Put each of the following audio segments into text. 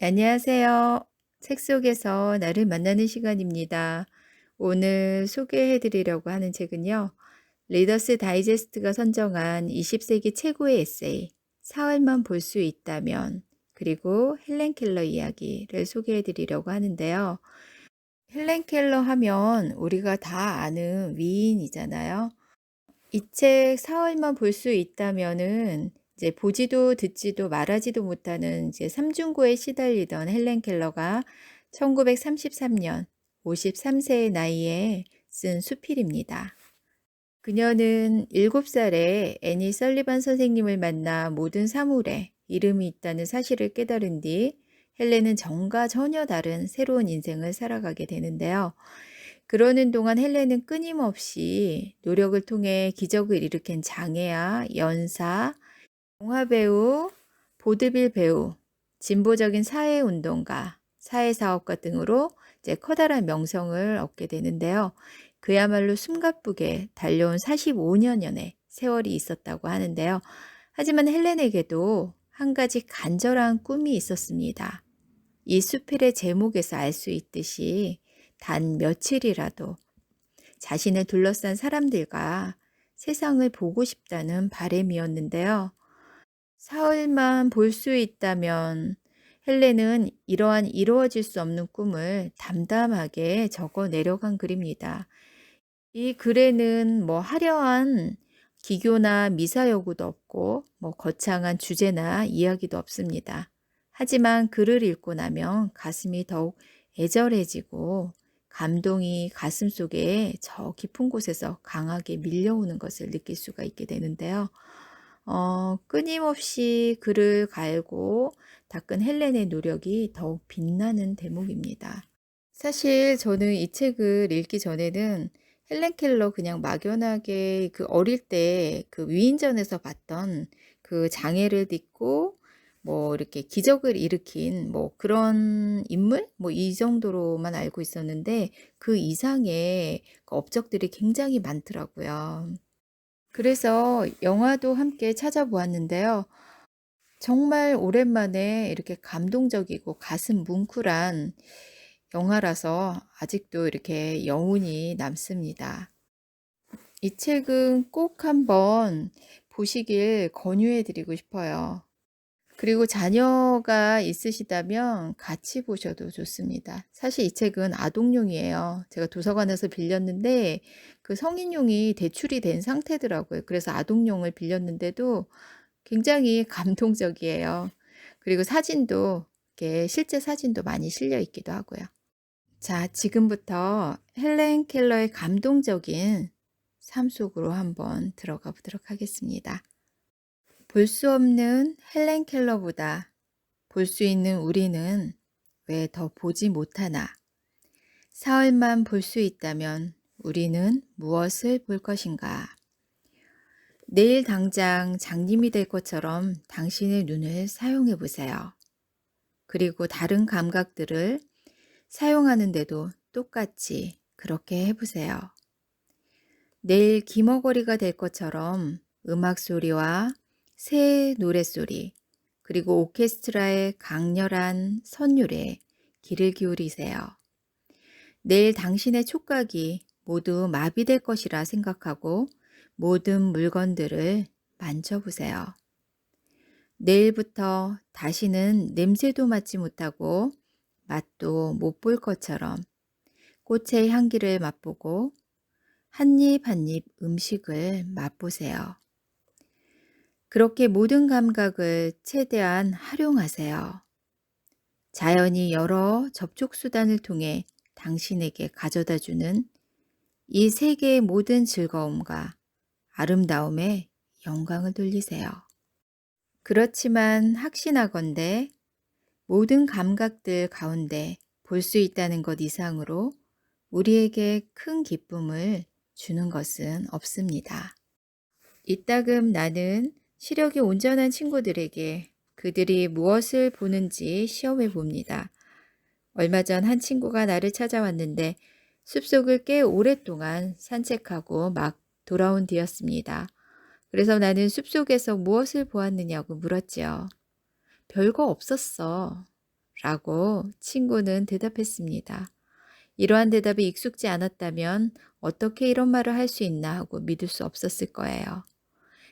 안녕하세요. 책 속에서 나를 만나는 시간입니다. 오늘 소개해 드리려고 하는 책은요. 리더스 다이제스트가 선정한 20세기 최고의 에세이, 사흘만 볼 수 있다면, 그리고 헬렌 켈러 이야기를 소개해 드리려고 하는데요. 헬렌 켈러 하면 우리가 다 아는 위인이잖아요. 이 책 사흘만 볼 수 있다면은 이제 보지도 듣지도 말하지도 못하는 이제 삼중고에 시달리던 헬렌 켈러가 1933년 53세의 나이에 쓴 수필입니다. 그녀는 7살에 애니 설리반 선생님을 만나 모든 사물에 이름이 있다는 사실을 깨달은 뒤 헬렌은 전과 전혀 다른 새로운 인생을 살아가게 되는데요. 그러는 동안 헬렌은 끊임없이 노력을 통해 기적을 일으킨 장애야, 연사, 영화배우, 보드빌 배우, 진보적인 사회운동가, 사회사업가 등으로 이제 커다란 명성을 얻게 되는데요. 그야말로 숨가쁘게 달려온 45년여의 세월이 있었다고 하는데요. 하지만 헬렌에게도 한 가지 간절한 꿈이 있었습니다. 이 수필의 제목에서 알 수 있듯이 단 며칠이라도 자신을 둘러싼 사람들과 세상을 보고 싶다는 바람이었는데요. 사흘만 볼 수 있다면 헬렌은 이러한 이루어질 수 없는 꿈을 담담하게 적어 내려간 글입니다. 이 글에는 뭐 화려한 기교나 미사여구도 없고 뭐 거창한 주제나 이야기도 없습니다. 하지만 글을 읽고 나면 가슴이 더욱 애절해지고 감동이 가슴속에 저 깊은 곳에서 강하게 밀려오는 것을 느낄 수가 있게 되는데요. 끊임없이 글을 갈고 닦은 헬렌의 노력이 더욱 빛나는 대목입니다. 사실 저는 이 책을 읽기 전에는 헬렌 켈러 그냥 막연하게 그 어릴 때 그 위인전에서 봤던 그 장애를 딛고 뭐 이렇게 기적을 일으킨 뭐 그런 인물? 뭐 이 정도로만 알고 있었는데 그 이상의 그 업적들이 굉장히 많더라고요. 그래서 영화도 함께 찾아보았는데요. 정말 오랜만에 이렇게 감동적이고 가슴 뭉클한 영화라서 아직도 이렇게 여운이 남습니다. 이 책은 꼭 한번 보시길 권유해 드리고 싶어요. 그리고 자녀가 있으시다면 같이 보셔도 좋습니다. 사실 이 책은 아동용이에요. 제가 도서관에서 빌렸는데 그 성인용이 대출이 된 상태더라고요. 그래서 아동용을 빌렸는데도 굉장히 감동적이에요. 그리고 사진도 이렇게 실제 사진도 많이 실려 있기도 하고요. 자, 지금부터 헬렌 켈러의 감동적인 삶 속으로 한번 들어가 보도록 하겠습니다. 볼 수 없는 헬렌 켈러보다 볼 수 있는 우리는 왜 더 보지 못하나? 사흘만 볼 수 있다면 우리는 무엇을 볼 것인가? 내일 당장 장님이 될 것처럼 당신의 눈을 사용해 보세요. 그리고 다른 감각들을 사용하는데도 똑같이 그렇게 해보세요. 내일 귀머거리가 될 것처럼 음악 소리와 새의 노랫소리, 그리고 오케스트라의 강렬한 선율에 귀를 기울이세요. 내일 당신의 촉각이 모두 마비될 것이라 생각하고 모든 물건들을 만져보세요. 내일부터 다시는 냄새도 맡지 못하고 맛도 못 볼 것처럼 꽃의 향기를 맛보고 한 입 한 입 음식을 맛보세요. 그렇게 모든 감각을 최대한 활용하세요. 자연이 여러 접촉 수단을 통해 당신에게 가져다 주는 이 세계의 모든 즐거움과 아름다움에 영광을 돌리세요. 그렇지만 확신하건대 모든 감각들 가운데 볼 수 있다는 것 이상으로 우리에게 큰 기쁨을 주는 것은 없습니다. 이따금 나는 시력이 온전한 친구들에게 그들이 무엇을 보는지 시험해 봅니다. 얼마 전 한 친구가 나를 찾아왔는데 숲속을 꽤 오랫동안 산책하고 막 돌아온 뒤였습니다. 그래서 나는 숲속에서 무엇을 보았느냐고 물었지요. 별거 없었어. 라고 친구는 대답했습니다. 이러한 대답이 익숙지 않았다면 어떻게 이런 말을 할 수 있나 하고 믿을 수 없었을 거예요.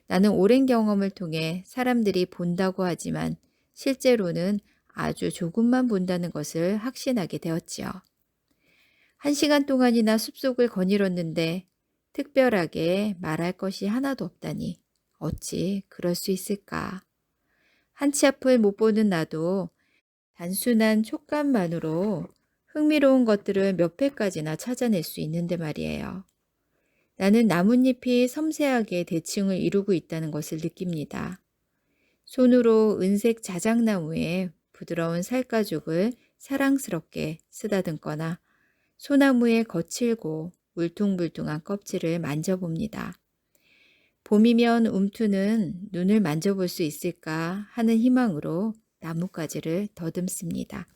나는 오랜 경험을 통해 사람들이 본다고 하지만 실제로는 아주 조금만 본다는 것을 확신하게 되었지요. 1시간 동안이나 숲속을 거닐었는데 특별하게 말할 것이 하나도 없다니 어찌 그럴 수 있을까? 한 치 앞을 못 보는 나도 단순한 촉감만으로 흥미로운 것들을 몇 회까지나 찾아낼 수 있는데 말이에요. 나는 나뭇잎이 섬세하게 대칭을 이루고 있다는 것을 느낍니다. 손으로 은색 자작나무에 부드러운 살가죽을 사랑스럽게 쓰다듬거나 소나무의 거칠고 울퉁불퉁한 껍질을 만져봅니다. 봄이면 움투는 눈을 만져볼 수 있을까 하는 희망으로 나뭇가지를 더듬습니다.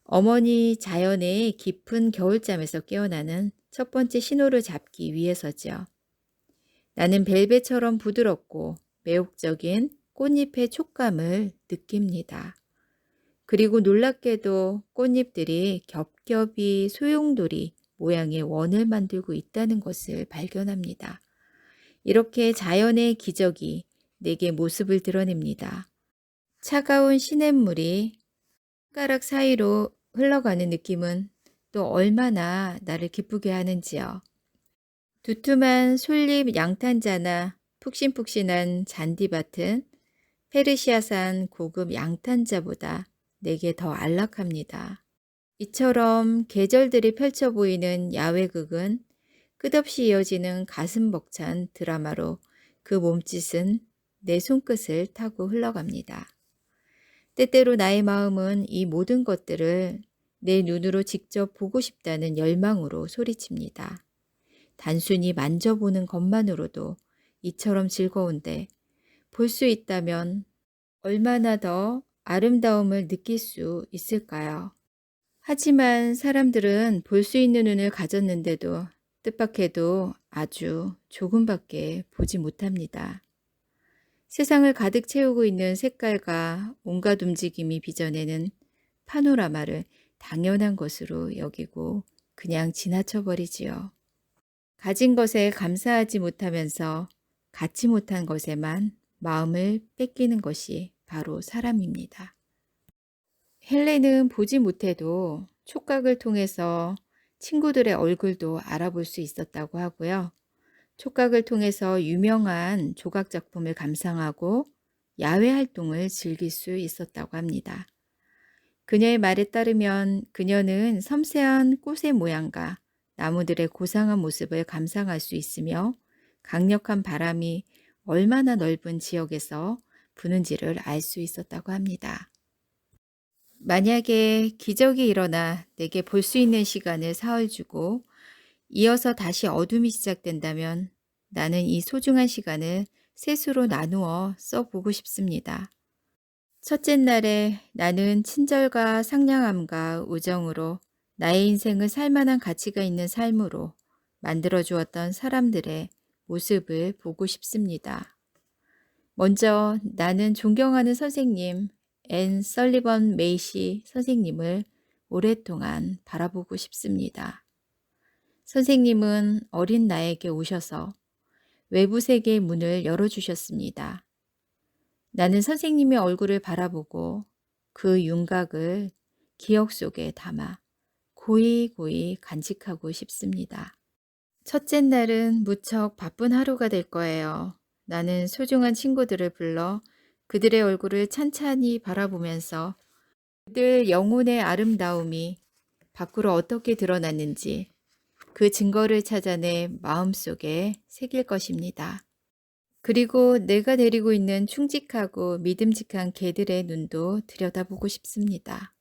어머니 자연의 깊은 겨울잠에서 깨어나는 첫 번째 신호를 잡기 위해서지요. 나는 벨벳처럼 부드럽고 매혹적인 꽃잎의 촉감을 느낍니다. 그리고 놀랍게도 꽃잎들이 겹겹이 소용돌이 모양의 원을 만들고 있다는 것을 발견합니다. 이렇게 자연의 기적이 내게 모습을 드러냅니다. 차가운 시냇물이 손가락 사이로 흘러가는 느낌은 또 얼마나 나를 기쁘게 하는지요. 두툼한 솔잎 양탄자나 푹신푹신한 잔디밭은 페르시아산 고급 양탄자보다 내게 더 안락합니다. 이처럼 계절들이 펼쳐 보이는 야외극은 끝없이 이어지는 가슴 벅찬 드라마로 그 몸짓은 내 손끝을 타고 흘러갑니다. 때때로 나의 마음은 이 모든 것들을 내 눈으로 직접 보고 싶다는 열망으로 소리칩니다. 단순히 만져보는 것만으로도 이처럼 즐거운데 볼 수 있다면 얼마나 더 아름다움을 느낄 수 있을까요? 하지만 사람들은 볼 수 있는 눈을 가졌는데도 뜻밖에도 아주 조금밖에 보지 못합니다. 세상을 가득 채우고 있는 색깔과 온갖 움직임이 빚어내는 파노라마를 당연한 것으로 여기고 그냥 지나쳐 버리지요. 가진 것에 감사하지 못하면서 갖지 못한 것에만 마음을 뺏기는 것이 바로 사람입니다. 헬렌은 보지 못해도 촉각을 통해서 친구들의 얼굴도 알아볼 수 있었다고 하고요. 촉각을 통해서 유명한 조각 작품을 감상하고 야외 활동을 즐길 수 있었다고 합니다. 그녀의 말에 따르면 그녀는 섬세한 꽃의 모양과 나무들의 고상한 모습을 감상할 수 있으며 강력한 바람이 얼마나 넓은 지역에서 부는지를 알 수 있었다고 합니다. 만약에 기적이 일어나 내게 볼 수 있는 시간을 사흘 주고 이어서 다시 어둠이 시작된다면 나는 이 소중한 시간을 셋으로 나누어 써보고 싶습니다. 첫째 날에 나는 친절과 상냥함과 우정으로 나의 인생을 살만한 가치가 있는 삶으로 만들어 주었던 사람들의 모습을 보고 싶습니다. 먼저 나는 존경하는 선생님 앤 설리번 메이시 선생님을 오랫동안 바라보고 싶습니다. 선생님은 어린 나에게 오셔서 외부 세계의 문을 열어주셨습니다. 나는 선생님의 얼굴을 바라보고 그 윤곽을 기억 속에 담아 고이고이 간직하고 싶습니다. 첫째 날은 무척 바쁜 하루가 될 거예요. 나는 소중한 친구들을 불러 그들의 얼굴을 찬찬히 바라보면서 그들 영혼의 아름다움이 밖으로 어떻게 드러났는지 그 증거를 찾아내 마음속에 새길 것입니다. 그리고 내가 데리고 있는 충직하고 믿음직한 개들의 눈도 들여다보고 싶습니다.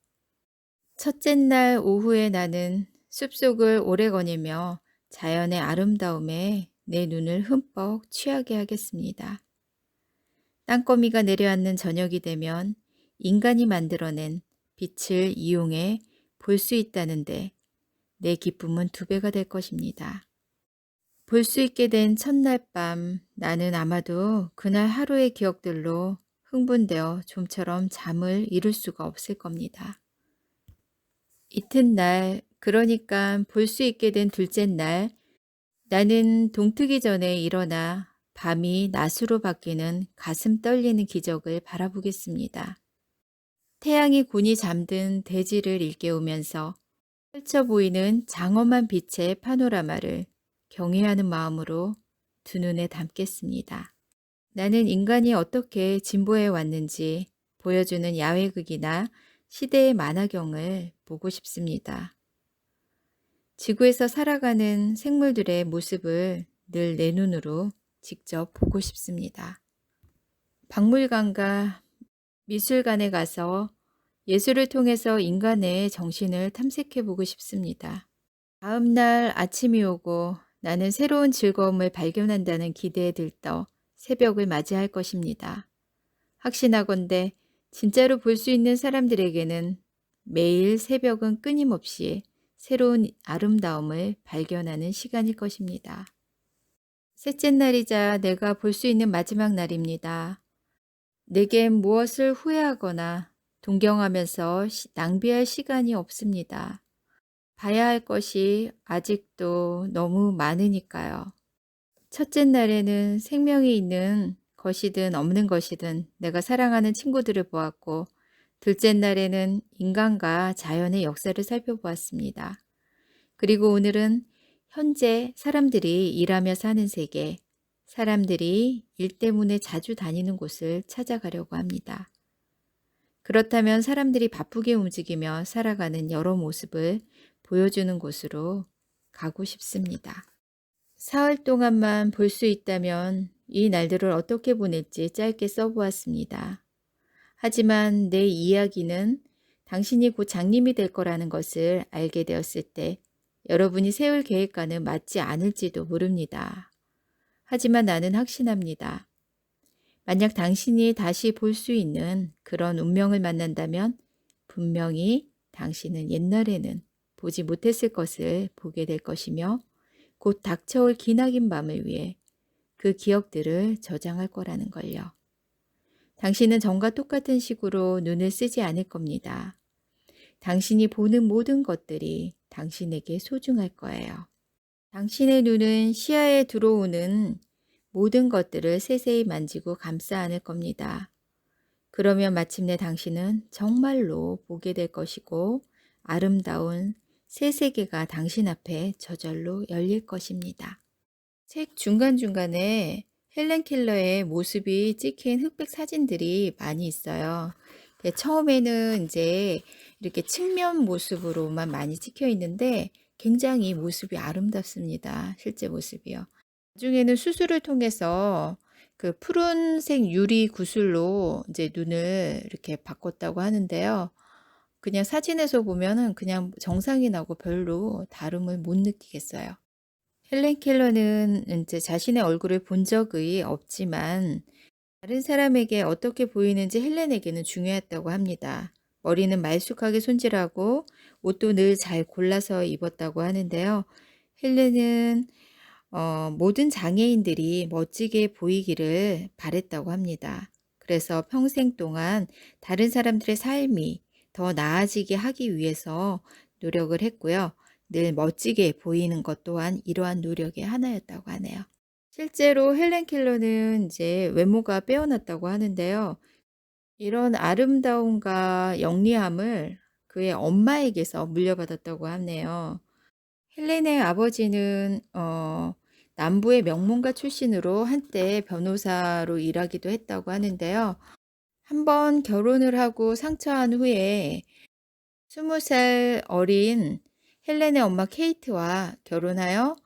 첫째 날 오후에 나는 숲속을 오래 거닐며 자연의 아름다움에 내 눈을 흠뻑 취하게 하겠습니다. 땅거미가 내려앉는 저녁이 되면 인간이 만들어낸 빛을 이용해 볼 수 있다는데 내 기쁨은 2배가 될 것입니다. 볼 수 있게 된 첫날 밤 나는 아마도 그날 하루의 기억들로 흥분되어 좀처럼 잠을 이룰 수가 없을 겁니다. 이튿날, 그러니까 볼 수 있게 된 둘째 날, 나는 동트기 전에 일어나 밤이 낮으로 바뀌는 가슴 떨리는 기적을 바라보겠습니다. 태양이 곤히 잠든 대지를 일깨우면서 펼쳐 보이는 장엄한 빛의 파노라마를 경외하는 마음으로 두 눈에 담겠습니다. 나는 인간이 어떻게 진보해 왔는지 보여주는 야외극이나 시대의 만화경을 보고 싶습니다. 지구에서 살아가는 생물들의 모습을 늘 내 눈으로 직접 보고 싶습니다. 박물관과 미술관에 가서 예술을 통해서 인간의 정신을 탐색해 보고 싶습니다. 다음 날 아침이 오고 나는 새로운 즐거움을 발견한다는 기대에 들떠 새벽을 맞이할 것입니다. 확신하건대 진짜로 볼 수 있는 사람들에게는 매일 새벽은 끊임없이 새로운 아름다움을 발견하는 시간일 것입니다. 셋째 날이자 내가 볼 수 있는 마지막 날입니다. 내겐 무엇을 후회하거나 동경하면서 낭비할 시간이 없습니다. 봐야 할 것이 아직도 너무 많으니까요. 첫째 날에는 생명이 있는 것이든 없는 것이든 내가 사랑하는 친구들을 보았고, 둘째 날에는 인간과 자연의 역사를 살펴보았습니다. 그리고 오늘은 현재 사람들이 일하며 사는 세계, 사람들이 일 때문에 자주 다니는 곳을 찾아가려고 합니다. 그렇다면 사람들이 바쁘게 움직이며 살아가는 여러 모습을 보여주는 곳으로 가고 싶습니다. 사흘 동안만 볼 수 있다면 이 날들을 어떻게 보낼지 짧게 써보았습니다. 하지만 내 이야기는 당신이 곧 장님이 될 거라는 것을 알게 되었을 때 여러분이 세울 계획과는 맞지 않을지도 모릅니다. 하지만 나는 확신합니다. 만약 당신이 다시 볼 수 있는 그런 운명을 만난다면 분명히 당신은 옛날에는 보지 못했을 것을 보게 될 것이며 곧 닥쳐올 기나긴 밤을 위해 그 기억들을 저장할 거라는 걸요. 당신은 전과 똑같은 식으로 눈을 쓰지 않을 겁니다. 당신이 보는 모든 것들이 당신에게 소중할 거예요. 당신의 눈은 시야에 들어오는 모든 것들을 세세히 만지고 감싸 안을 겁니다. 그러면 마침내 당신은 정말로 보게 될 것이고 아름다운 새 세계가 당신 앞에 저절로 열릴 것입니다. 책 중간중간에 헬렌 켈러의 모습이 찍힌 흑백 사진들이 많이 있어요. 처음에는 이제 이렇게 측면 모습으로만 많이 찍혀 있는데 굉장히 모습이 아름답습니다. 실제 모습이요. 나중에는 수술을 통해서 그 푸른색 유리 구슬로 이제 눈을 이렇게 바꿨다고 하는데요. 그냥 사진에서 보면은 그냥 정상이 나고 별로 다름을 못 느끼겠어요. 헬렌 켈러는 이제 자신의 얼굴을 본 적이 없지만 다른 사람에게 어떻게 보이는지 헬렌에게는 중요했다고 합니다. 머리는 말쑥하게 손질하고 옷도 늘 잘 골라서 입었다고 하는데요. 헬렌은 모든 장애인들이 멋지게 보이기를 바랬다고 합니다. 그래서 평생 동안 다른 사람들의 삶이 더 나아지게 하기 위해서 노력을 했고요. 늘 멋지게 보이는 것 또한 이러한 노력의 하나였다고 하네요. 실제로 헬렌 켈러는 이제 외모가 빼어났다고 하는데요. 이런 아름다움과 영리함을 그의 엄마에게서 물려받았다고 하네요. 헬렌의 아버지는 남부의 명문가 출신으로 한때 변호사로 일하기도 했다고 하는데요. 한번 결혼을 하고 상처한 후에 20살 어린 헬렌의 엄마 케이트와 결혼하여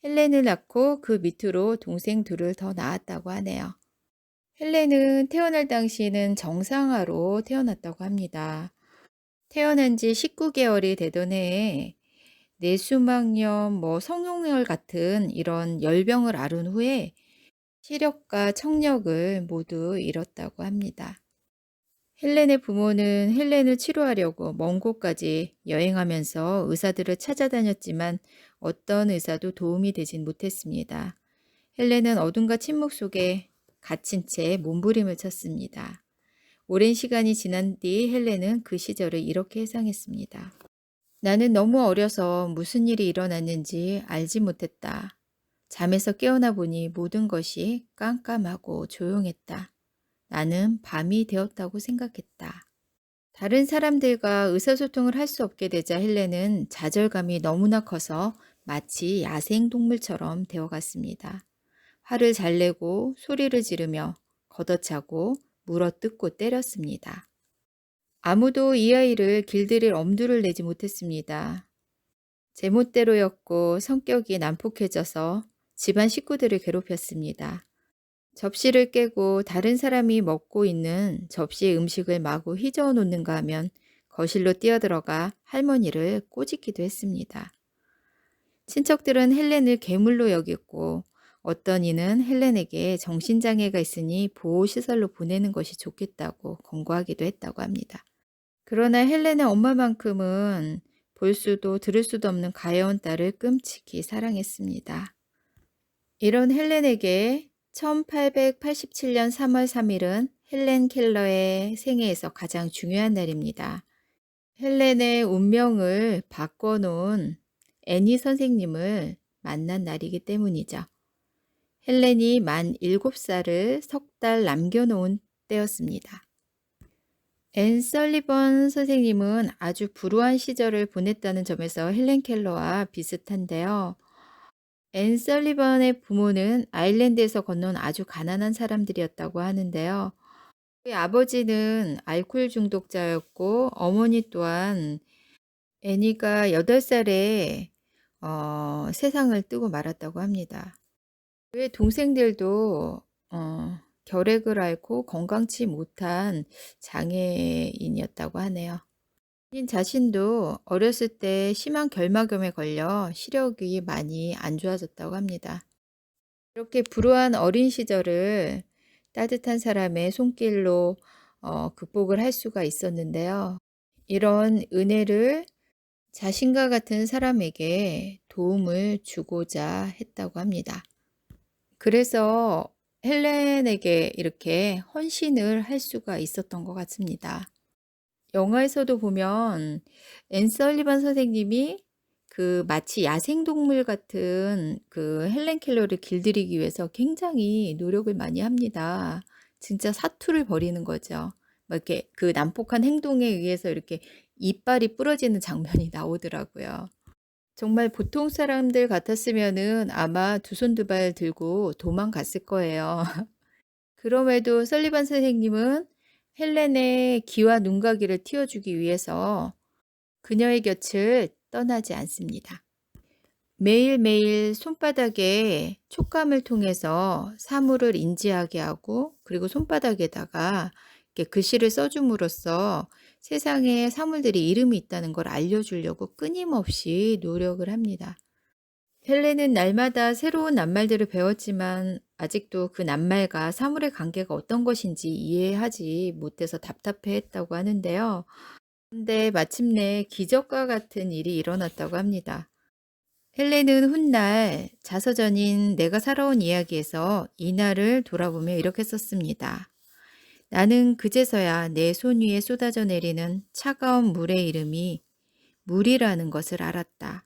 헬렌을 낳고 그 밑으로 동생 둘을 더 낳았다고 하네요. 헬렌은 태어날 당시에는 정상아로 태어났다고 합니다. 태어난 지 19개월이 되던 해에 뇌수막염, 성용열 같은 이런 열병을 앓은 후에 시력과 청력을 모두 잃었다고 합니다. 헬렌의 부모는 헬렌을 치료하려고 먼 곳까지 여행하면서 의사들을 찾아다녔지만 어떤 의사도 도움이 되진 못했습니다. 헬렌은 어둠과 침묵 속에 갇힌 채 몸부림을 쳤습니다. 오랜 시간이 지난 뒤 헬렌은 그 시절을 이렇게 해상했습니다. 나는 너무 어려서 무슨 일이 일어났는지 알지 못했다. 잠에서 깨어나 보니 모든 것이 깜깜하고 조용했다. 나는 밤이 되었다고 생각했다. 다른 사람들과 의사소통을 할 수 없게 되자 헬렌은 좌절감이 너무나 커서 마치 야생동물처럼 되어갔습니다. 화를 잘 내고 소리를 지르며 걷어차고 물어뜯고 때렸습니다. 아무도 이 아이를 길들일 엄두를 내지 못했습니다. 제멋대로였고 성격이 난폭해져서 집안 식구들을 괴롭혔습니다. 접시를 깨고 다른 사람이 먹고 있는 접시의 음식을 마구 휘저어 놓는가 하면 거실로 뛰어들어가 할머니를 꼬집기도 했습니다. 친척들은 헬렌을 괴물로 여겼고 어떤 이는 헬렌에게 정신장애가 있으니 보호시설로 보내는 것이 좋겠다고 권고하기도 했다고 합니다. 그러나 헬렌의 엄마만큼은 볼 수도 들을 수도 없는 가여운 딸을 끔찍히 사랑했습니다. 이런 헬렌에게 1887년 3월 3일은 헬렌 켈러의 생애에서 가장 중요한 날입니다. 헬렌의 운명을 바꿔놓은 애니 선생님을 만난 날이기 때문이죠. 헬렌이 만 7살을 석 달 남겨놓은 때였습니다. 앤 설리번 선생님은 아주 불우한 시절을 보냈다는 점에서 헬렌 켈러와 비슷한데요. 앤 설리번의 부모는 아일랜드에서 건너온 아주 가난한 사람들이었다고 하는데요. 그의 아버지는 알코올 중독자였고 어머니 또한 애니가 8살에 세상을 뜨고 말았다고 합니다. 그의 동생들도 결핵을 앓고 건강치 못한 장애인이었다고 하네요. 본인 자신도 어렸을 때 심한 결막염에 걸려 시력이 많이 안 좋아졌다고 합니다. 이렇게 불우한 어린 시절을 따뜻한 사람의 손길로 극복을 할 수가 있었는데요. 이런 은혜를 자신과 같은 사람에게 도움을 주고자 했다고 합니다. 그래서 헬렌에게 이렇게 헌신을 할 수가 있었던 것 같습니다. 영화에서도 보면 앤 설리번 선생님이 그 마치 야생동물 같은 그 헬렌 켈러를 길들이기 위해서 굉장히 노력을 많이 합니다. 진짜 사투를 벌이는 거죠. 막 이렇게 그 난폭한 행동에 의해서 이렇게 이빨이 부러지는 장면이 나오더라고요. 정말 보통 사람들 같았으면은 아마 두 손 두 발 들고 도망갔을 거예요. 그럼에도 설리반 선생님은 헬렌의 귀와 눈가기를 틔워주기 위해서 그녀의 곁을 떠나지 않습니다. 매일매일 손바닥에 촉감을 통해서 사물을 인지하게 하고 그리고 손바닥에다가 이렇게 글씨를 써줌으로써 세상에 사물들이 이름이 있다는 걸 알려주려고 끊임없이 노력을 합니다. 헬렌은 날마다 새로운 낱말들을 배웠지만 아직도 그 낱말과 사물의 관계가 어떤 것인지 이해하지 못해서 답답해했다고 하는데요. 근데 마침내 기적과 같은 일이 일어났다고 합니다. 헬렌은 훗날 자서전인 내가 살아온 이야기에서 이날을 돌아보며 이렇게 썼습니다. 나는 그제서야 내 손 위에 쏟아져 내리는 차가운 물의 이름이 물이라는 것을 알았다.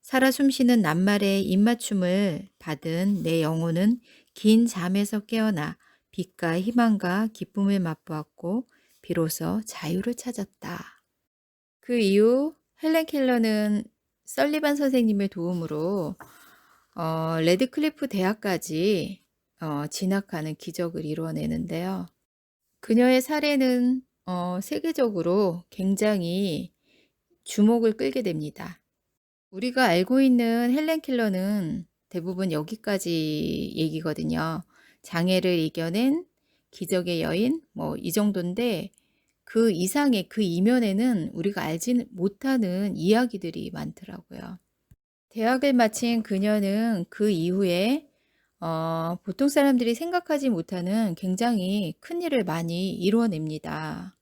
살아 숨쉬는 낱말의 입맞춤을 받은 내 영혼은 긴 잠에서 깨어나 빛과 희망과 기쁨을 맛보았고 비로소 자유를 찾았다. 그 이후 헬렌 켈러는 설리반 선생님의 도움으로 레드클리프 대학까지 진학하는 기적을 이루어내는데요. 그녀의 사례는 세계적으로 굉장히 주목을 끌게 됩니다. 우리가 알고 있는 헬렌 켈러는 대부분 여기까지 얘기거든요. 장애를 이겨낸 기적의 여인 뭐 이 정도인데 그 이상의 그 이면에는 우리가 알지 못하는 이야기들이 많더라고요. 대학을 마친 그녀는 그 이후에 보통 사람들이 생각하지 못하는 굉장히 큰 일을 많이 이루어냅니다.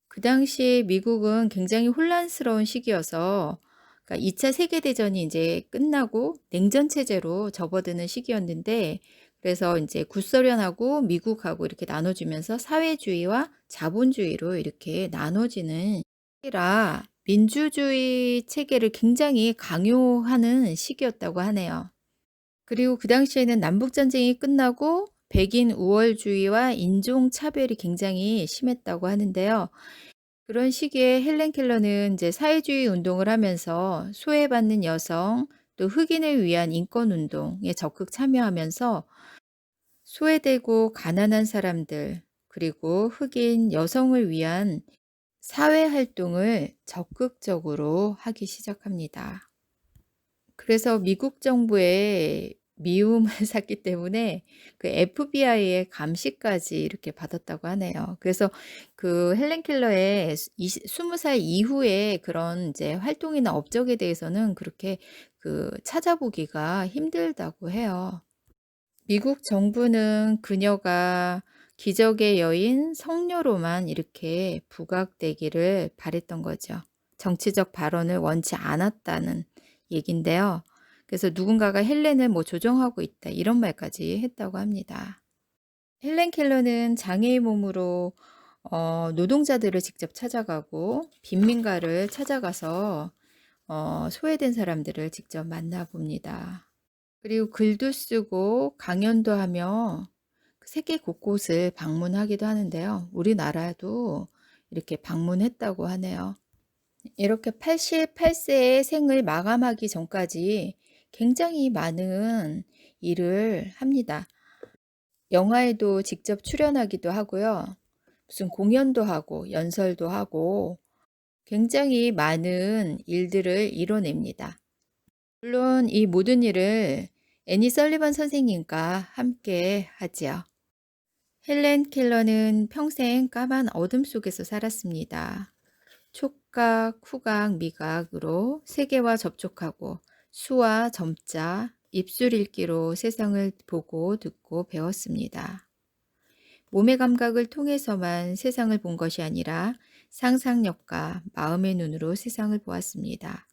그 당시 미국은 굉장히 혼란스러운 시기여서 그러니까 2차 세계대전이 이제 끝나고 냉전 체제로 접어드는 시기였는데 그래서 이제 구소련하고 미국하고 이렇게 나눠주면서 사회주의와 자본주의로 이렇게 나눠지는 시기라 민주주의 체계를 굉장히 강요하는 시기였다고 하네요. 그리고 그 당시에는 남북전쟁이 끝나고 백인 우월주의와 인종차별이 굉장히 심했다고 하는데요. 그런 시기에 헬렌 켈러는 이제 사회주의 운동을 하면서 소외받는 여성, 또 흑인을 위한 인권운동에 적극 참여하면서 소외되고 가난한 사람들, 그리고 흑인 여성을 위한 사회 활동을 적극적으로 하기 시작합니다. 그래서 미국 정부의 미움을 샀기 때문에 그 FBI의 감시까지 이렇게 받았다고 하네요. 그래서 그 헬렌 켈러의 20살 이후에 그런 이제 활동이나 업적에 대해서는 그렇게 그 찾아보기가 힘들다고 해요. 미국 정부는 그녀가 기적의 여인 성녀로만 이렇게 부각되기를 바랬던 거죠. 정치적 발언을 원치 않았다는 얘긴데요. 그래서 누군가가 헬렌을 뭐 조종하고 있다 이런 말까지 했다고 합니다. 헬렌 켈러는 장애의 몸으로 노동자들을 직접 찾아가고 빈민가를 찾아가서 소외된 사람들을 직접 만나봅니다. 그리고 글도 쓰고 강연도 하며 세계 곳곳을 방문하기도 하는데요. 우리나라도 이렇게 방문했다고 하네요. 이렇게 88세의 생을 마감하기 전까지 굉장히 많은 일을 합니다. 영화에도 직접 출연하기도 하고요. 무슨 공연도 하고 연설도 하고 굉장히 많은 일들을 이뤄냅니다. 물론 이 모든 일을 애니 설리번 선생님과 함께 하지요. 헬렌 켈러는 평생 까만 어둠 속에서 살았습니다. 촉각, 후각, 미각으로 세계와 접촉하고 수와 점자, 입술 읽기로 세상을 보고 듣고 배웠습니다. 몸의 감각을 통해서만 세상을 본 것이 아니라 상상력과 마음의 눈으로 세상을 보았습니다.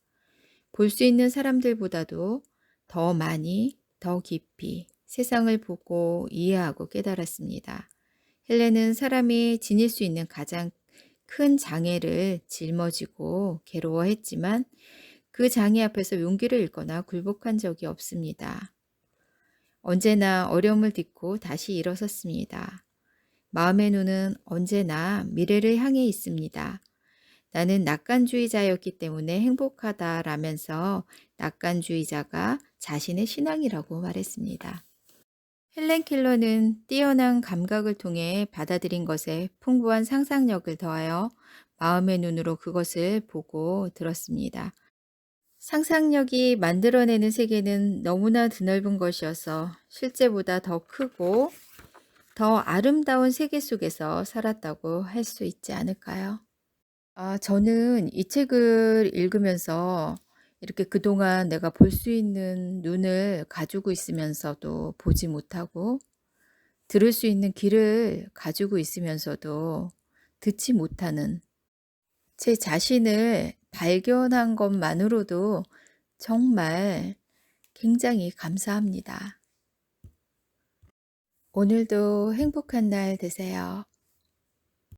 볼 수 있는 사람들보다도 더 많이, 더 깊이 세상을 보고 이해하고 깨달았습니다. 헬렌은 사람이 지닐 수 있는 가장 큰 장애를 짊어지고 괴로워했지만 그 장애 앞에서 용기를 잃거나 굴복한 적이 없습니다. 언제나 어려움을 딛고 다시 일어섰습니다. 마음의 눈은 언제나 미래를 향해 있습니다. 나는 낙관주의자였기 때문에 행복하다라면서 낙관주의자가 자신의 신앙이라고 말했습니다. 헬렌 켈러는 뛰어난 감각을 통해 받아들인 것에 풍부한 상상력을 더하여 마음의 눈으로 그것을 보고 들었습니다. 상상력이 만들어내는 세계는 너무나 드넓은 것이어서 실제보다 더 크고 더 아름다운 세계 속에서 살았다고 할 수 있지 않을까요? 저는 이 책을 읽으면서 이렇게 그동안 내가 볼 수 있는 눈을 가지고 있으면서도 보지 못하고 들을 수 있는 귀를 가지고 있으면서도 듣지 못하는 제 자신을 발견한 것만으로도 정말 굉장히 감사합니다. 오늘도 행복한 날 되세요.